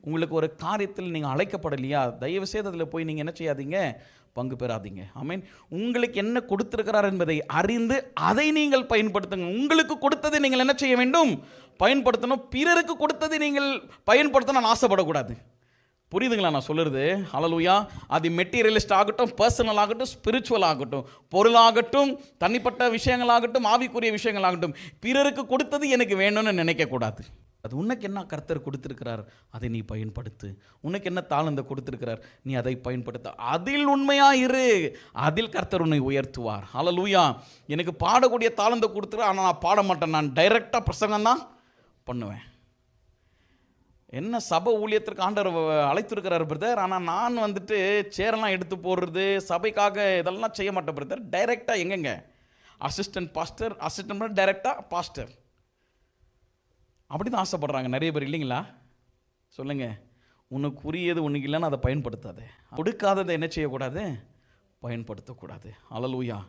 உங்களுக்கு ஒரு காரியத்தில் நீங்கள் அழைக்கப்படலையா, தயவு செய்து அதில் போய் நீங்கள் என்ன செய்யாதீங்க, பங்கு பெறாதீங்க. ஆமென். உங்களுக்கு என்ன கொடுத்திருக்கிறார் என்பதை அறிந்து அதை நீங்கள் பயன்படுத்துங்க. உங்களுக்கு கொடுத்ததை நீங்கள் என்ன செய்ய வேண்டும், பயன்படுத்தணும். பிறருக்கு கொடுத்ததை நீங்கள் பயன்படுத்தணும்னு ஆசைப்படக்கூடாது. புரியுதுங்களா நான் சொல்லுறது? ஹல்லேலூயா. அது மெட்டீரியலிஸ்ட் ஆகட்டும், பர்சனல் ஆகட்டும், ஸ்பிரிச்சுவல் ஆகட்டும், பொருளாகட்டும், தனிப்பட்ட விஷயங்களாகட்டும், ஆவிக்குரிய விஷயங்களாகட்டும், பிறருக்கு கொடுத்தது எனக்கு வேணும்னு நினைக்கக்கூடாது. அது உனக்கு என்ன கர்த்தர் கொடுத்திருக்கிறார், அதை நீ பயன்படுத்து. உனக்கு என்ன தாளந்தை கொடுத்திருக்கிறார், நீ அதை பயன்படுத்த. அதில் உண்மையா இரு, அதில் கர்த்தர் உன்னை உயர்த்துவார். ஹல்லேலூயா. எனக்கு பாடக்கூடிய தாளந்தை கொடுத்துரு, ஆனால் நான் பாட மாட்டேன், நான் டைரெக்டாக பிரசங்கம் தான் பண்ணுவேன். என்ன சபை ஊழியத்திற்கு ஆண்டவர் அழைத்திருக்கிறார் பிரதர், ஆனால் நான் வந்துட்டு சேரெல்லாம் எடுத்து போடுறது, சபைக்காக இதெல்லாம் செய்ய மாட்டேன் பிரதர். டைரெக்டாக எங்கெங்க அசிஸ்டன்ட் பாஸ்டர், அசிஸ்டன்ட் டைரெக்டாக பாஸ்டர், அப்படி தான் ஆசைப்படுறாங்க நிறைய பேர், இல்லைங்களா? சொல்லுங்கள். உனக்கு உரியது உனக்கு இல்லைன்னா அதை பயன்படுத்தாது. கொடுக்காததை என்ன செய்யக்கூடாது, பயன்படுத்தக்கூடாது. ஹல்லேலூயா.